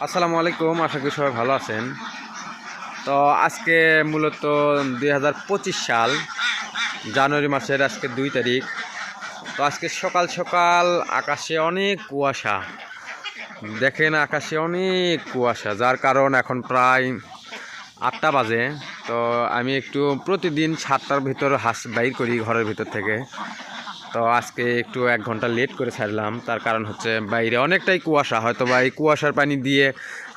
আসসালামু আলাইকুম, আশা করি সবাই ভালো আছেন। তো আজকে মূলত 2025 সাল জানুয়ারি মাসের আজকে 2 তারিখ। তো আজকে সকাল সকাল আকাশে অনেক কুয়াশা, দেখেন আকাশে অনেক কুয়াশা, যার কারণ এখন প্রায় 8টা বাজে। তো আমি একটু প্রতিদিন 7টার ভিতর হাঁস বাইর করি ঘরের ভিতর থেকে। তো আজকে একটু 1 ঘন্টা লেট করে ছাড়লাম, তার কারণ হচ্ছে বাইরে অনেকটাই কুয়াশা, হয়তো বা এই কুয়াশার পানি দিয়ে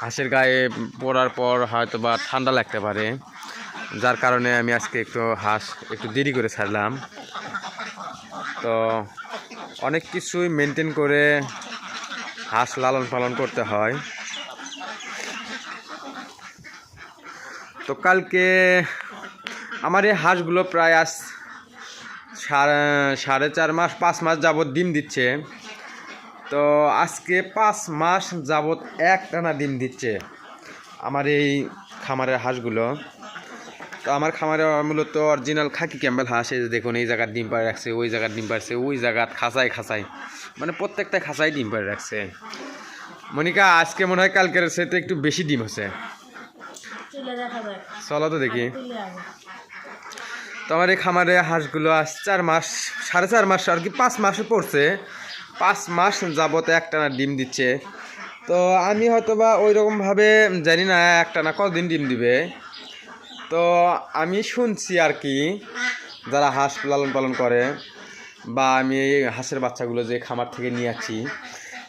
হাঁসের গায়ে পড়ার পর হয়তো বা ঠান্ডা লাগতে পারে, যার কারণে আমি আজকে একটু দেরি করে ছাড়লাম। তো অনেক কিছুই মেনটেন করে হাঁস লালন পালন করতে হয়। তো কালকে আমার এই হাঁসগুলো প্রায় সাড়ে 4 মাস 5 মাস যাবৎ ডিম দিচ্ছে। তো আজকে 5 মাস যাবৎ একটানা ডিম দিচ্ছে আমার এই খামারের হাঁসগুলো। তো আমার খামারে মূলত অরিজিনাল খাকি ক্যাম্বেল হাঁস। এই যে দেখুন, এই জায়গার ডিম পাড়ে রাখছে, ওই জায়গার ডিম পাড়ছে, ওই জায়গার খাঁচায় মানে প্রত্যেকটা খাঁচায় ডিম পাড়ে রাখছে। মনিকা, আজকে মনে হয় কালকের সাথে একটু বেশি ডিম হচ্ছে। চলো তো দেখি। তো আমার এই খামারে হাঁসগুলো আজ 4 মাস, সাড়ে 4 মাস আর কি 5 মাসে পড়ছে। 5 মাস যাবত একটানা ডিম দিচ্ছে। তো আমি হয়তো বা ওই রকমভাবে জানি না একটানা কতদিন ডিম দিবে। তো আমি শুনছি আর কি, যারা হাঁস লালন পালন করে বা আমি এই হাঁসের বাচ্চাগুলো যে খামার থেকে নিয়ে আসছি,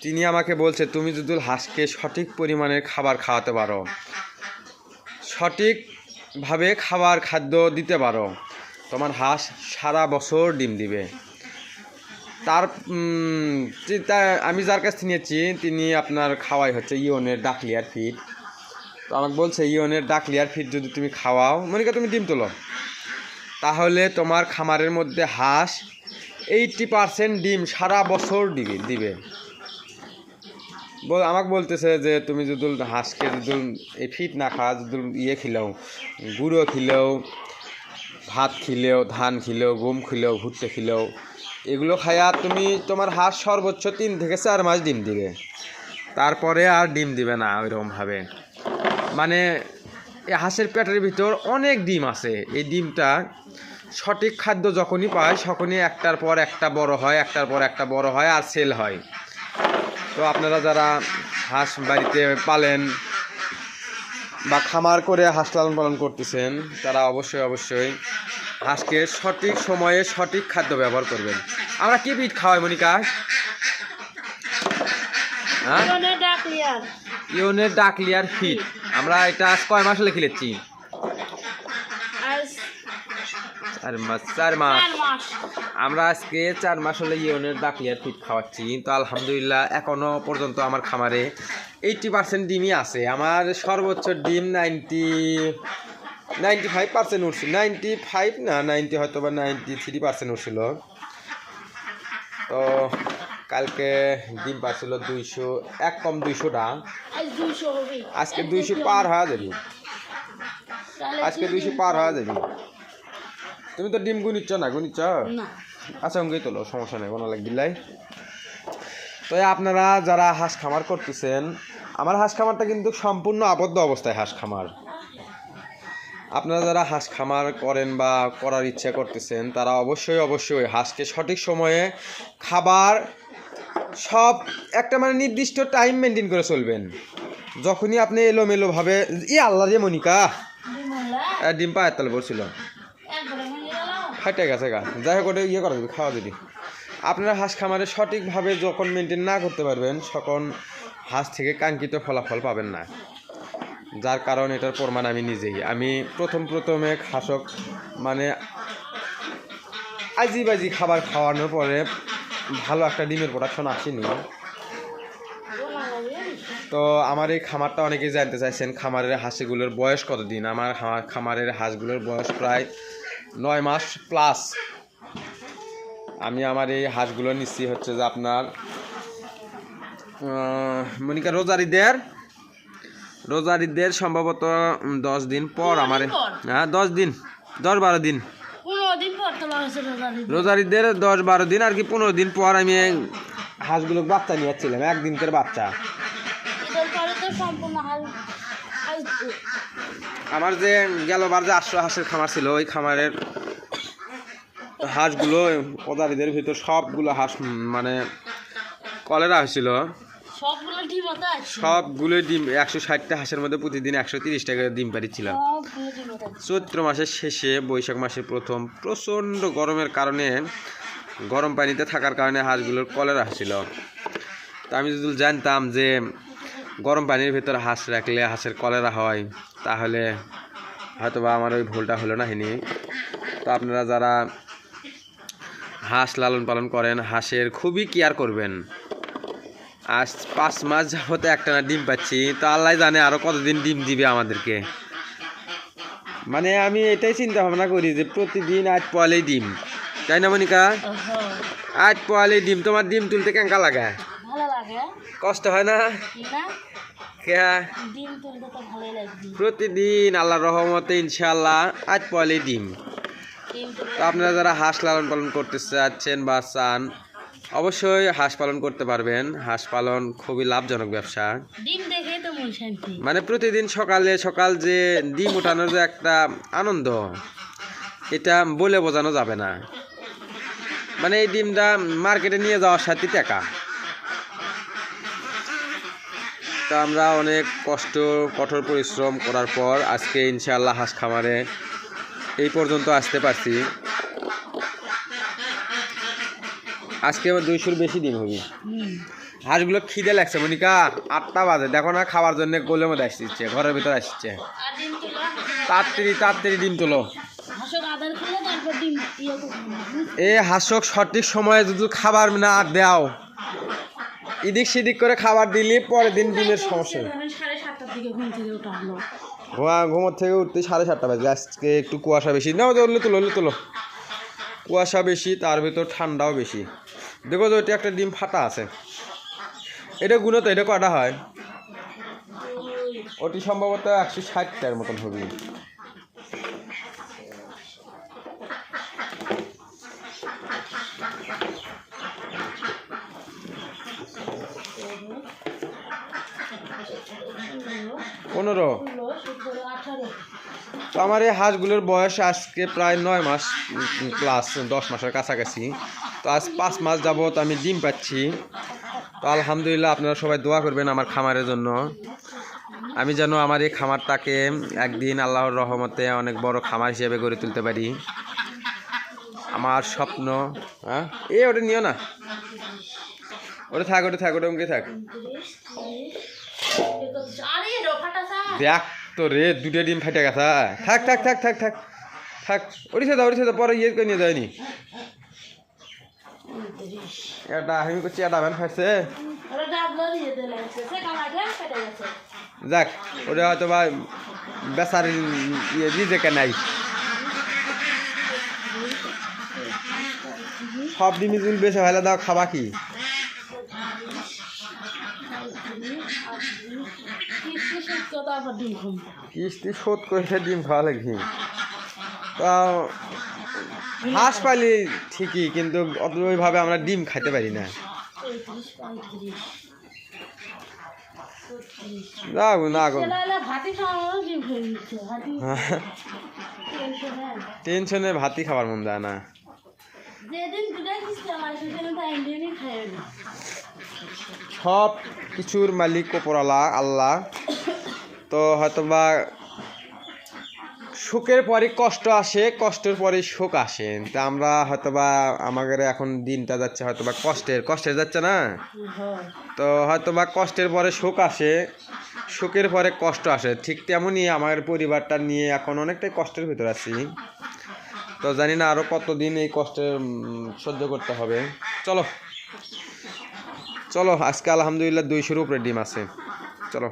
তিনি আমাকে বলছে, তুমি যদি হাঁসকে সঠিক পরিমাণের খাবার খাওয়াতে পারো, সঠিকভাবে খাদ্য দিতে পারো, তোমার হাঁস সারা বছর ডিম দিবে। আমি যার কাছ থেকে নিয়েছি তিনি আপনার খাওয়াই হচ্ছে ইওনের ডাকলিয়ার ফিড। তো আমাকে বলছে, ইওনের ডাকলিয়ার ফিড যদি তুমি খাওয়াও, মনিকা তুমি ডিম তোলো, তাহলে তোমার খামারের মধ্যে হাঁস 80% ডিম সারা বছর দিবে। আমাকে বলতেছে যে তুমি যদি হাঁসকে যদি এই ফিড না খাওয়া, যদি খিলাও, গুঁড়ো খিলেও, ভাত খিলেও, ধান খিলেও, গম খিলেও, ভুট্টে খিলেও, এগুলো খাইয়া তুমি তোমার হাঁস সর্বোচ্চ 3 থেকে 4 মাস ডিম দিবে, তারপরে আর ডিম দিবে না ওইরকমভাবে। মানে এই হাঁসের পেটের ভিতর অনেক ডিম আছে। এই ডিমটা সঠিক খাদ্য যখনই পায় তখনই একটার পর একটা বড় হয়, একটার পর একটা বড় হয় আর সেল হয়। তো আপনারা যারা হাঁস বাড়িতে পালেন বা খামার করে হাঁস লালন পালন করতেছেন, তারা অবশ্যই হাঁসকে সঠিক সময়ে সঠিক খাদ্য ব্যবহার করবেন। আমরা কি ফিড খাওয়াই মনিকা? হ্যাঁ, ইওনের ডাকলিয়ার ফিড। আমরা এটা আজ কয় মাস হলে খেলেছি? 4 মাস। আমরা আজকে 4 মাস হলে ইওনের ডাকলিয়ার ফিড খাওয়াচ্ছি। তো আলহামদুলিল্লাহ এখনো পর্যন্ত আমার খামারে 80% ডিমই আছে। আমার সর্বোচ্চ ডিম 95% উঠছিল, 95 না 90, হয়তো বা 93% উঠছিল। তো কালকে ডিম পাচ্ছিল 200, এক কম 200টা। আজকে 200 পার হয়ে যাবি, আজকে 200 পার হয়ে যাবি। তুমি তো ডিম গুনিচ্ছ না? আচ্ছা, অঙ্গই তোলো, সমস্যা নেই, কোনো লাগবিল্লাই। তো আপনারা যারা হাঁস খামার করতেছেন, আমার হাঁস খামারটা কিন্তু সম্পূর্ণ আবদ্ধ অবস্থায় হাঁস খামার। আপনারা যারা হাঁস খামার করেন বা করার ইচ্ছা করতেছেন, তারা অবশ্যই হাঁসকে সঠিক সময়ে খাবার সব একটা মানে নির্দিষ্ট টাইম মেনটেন করে চলবেন। যখনই আপনি এলোমেলোভাবে আল্লাহ রে মনিকা ডিম পায়ের তলে পড়ছিল, ফাইটে গেছে গা, যাই হোক, ওটা করা যাবে, খাওয়া যাবে। আপনারা হাঁস খামারে সঠিকভাবে যখন মেনটেন না করতে পারবেন, তখন হাঁস থেকে কাঙ্ক্ষিত ফলাফল পাবেন না। যার কারণ এটার প্রমাণ আমি নিজেই। আমি প্রথমে হাঁসক মানে বাজি খাবার খাওয়ানোর পরে ভালো একটা ডিমের প্রোডাকশন আসেনি। তো আমার এই খামারটা অনেকেই জানতে চাইছেন, খামারের হাঁসগুলোর বয়স কতদিন। আমার খামারের হাঁসগুলোর বয়স প্রায় 9 মাস প্লাস। আমি আমার এই হাঁসগুলো নিচ্ছি হচ্ছে যে আপনার মনিকা রোজার ঈদের সম্ভবত 10 দিন পর আমার, হ্যাঁ 10-12 দিন, রোজার ঈদের 10-12 দিন আর কি 15 দিন পর আমি হাঁসগুলো বাচ্চা নিয়েছিলাম, 1 দিনকার বাচ্চা। আমার যে গেলবার যে 800 হাঁসের খামার ছিল, ওই খামারের হাঁসগুলো পদারিদের ভিতর সবগুলো হাঁস মানে কলেরা হয়েছিল। সবগুলো ডিম 160টা হাঁসের মধ্যে প্রতিদিন 130 টাকা ডিম পাড়িছিল। চৈত্র মাসের শেষে বৈশাখ মাসের প্রথম প্রচণ্ড গরমের কারণে, গরম পানিতে থাকার কারণে হাঁসগুলোর কলেরা হয়েছিল। তা আমি যদি জানতাম যে গরম পানির ভিতরে হাঁস রাখলে হাঁসের কলেরা হয়, তাহলে হয়তো বা আমার ওই ভুলটা হলো না হয়নি। তো আপনারা যারা হাঁস লালন পালন করেন, হাঁসের খুবই কেয়ার করবেন। আজ 5 মাস যাবতে একটানা ডিম পাচ্ছি, তো আল্লাহ জানে আরও কতদিন ডিম দিবে আমাদেরকে। মানে আমি এটাই চিন্তা ভাবনা করি যে প্রতিদিন 8 পোয়ালেই ডিম, তাই না মনিকা? 8 পোয়ালেই ডিম। তোমার ডিম তুলতে কেঙ্কা লাগে? কষ্ট হয় না? প্রতিদিন আল্লাহর রহমতে ইনশাআল্লাহ 8 পোয়ালেই ডিম। তো আপনারা যারা হাঁস লালন পালন করতে চাচ্ছেন বা চান, অবশ্যই হাঁস পালন করতে পারবেন। হাঁস পালন খুবই লাভজনক ব্যবসা। মানে প্রতিদিন সকাল যে ডিম ওঠানোর যে একটা আনন্দ, এটা বলে বোঝানো যাবে না। মানে এই ডিমটা মার্কেটে নিয়ে যাওয়ার সাথে টাকা। তো আমরা অনেক কঠোর পরিশ্রম করার পর আজকে ইনশাআল্লাহ হাঁস খামারে এই পর্যন্ত আসতে পারছি। আজকে 200-র বেশি ডিম হবে। হাঁসগুলো খিদে লাগছে মনিকা, 8টা বাজে, দেখো না খাওয়ার জন্য গোলের মধ্যে আসছে, ঘরের ভিতরে আসছে। তাড়াতাড়ি ডিম তোলো। এই হাঁসক সঠিক সময়ে যদি খাবার না দাও, এদিক সেদিক করে খাবার দিলে পরের দিন ডিমের সমস্যা। ঘুমোর থেকে উঠতে 7:30 বাজে। আজকে একটু কুয়াশা বেশি, না তোলো কুয়াশা বেশি, তার ভিতর ঠান্ডাও বেশি। দেখো তো, এটা একটা ডিম ফাটা আছে। এটা গুণ তো, এটা কটা হয়? ওটি সম্ভবত 160টার মতন হবে। তো আমার এই হাঁসগুলোর বয়স আজকে প্রায় 9 মাস প্লাস, 10 মাসের কাছাকাছি। তো আজ 5 মাস যাবত আমি ডিম পাচ্ছি। তো আলহামদুলিল্লাহ, আপনারা সবাই দোয়া করবেন আমার খামারের জন্য। আমি যেন আমার এই খামারটাকে একদিন আল্লাহর রহমতে অনেক বড় খামার হিসেবে গড়ে তুলতে পারি। আমার স্বপ্ন। হ্যাঁ, ওটা নিও না, ওটা থাক ওকে থাক। দেখ তো রে, 2টা ডিম ফাটে গেছে। থাক ওড়িশা দাও, পরে ইয়ে করে নিয়ে যায়নি। এটা আমি করছি, এটা ভ্যান ফাটছে। যাক, ওটা হয়তো বা বেচার রিজেকে নাই। সব ডিম বেছে ফেলে দাও, খাবা কি? কিস্তি শোধ করে ডিম খাওয়া লাগবে। তা হাঁস পালি ঠিকই, কিন্তু ওইভাবে আমরা ডিম খাইতে পারি না। টেনশনে ভাতই খাবার মন যায় না। সব কিছুর মালিক ওপরওয়ালা আল্লাহ। তো হয়তোবা সুখের পরে কষ্ট আসে, কষ্টের পরে সুখ আসে। তা আমরা হয়তোবা আমাদের এখন দিনটা যাচ্ছে হয়তোবা কষ্টের যাচ্ছে না। তো হয়তোবা কষ্টের পরে সুখ আসে, সুখের পরে কষ্ট আসে। ঠিক তেমনই আমার পরিবারটা নিয়ে এখন অনেকটাই কষ্টের ভিতর আছি। তো জানি না আরও কতদিন এই কষ্টের সহ্য করতে হবে। চলো আজকে আলহামদুলিল্লাহ 200-র উপরে ডিম আছে। চলো।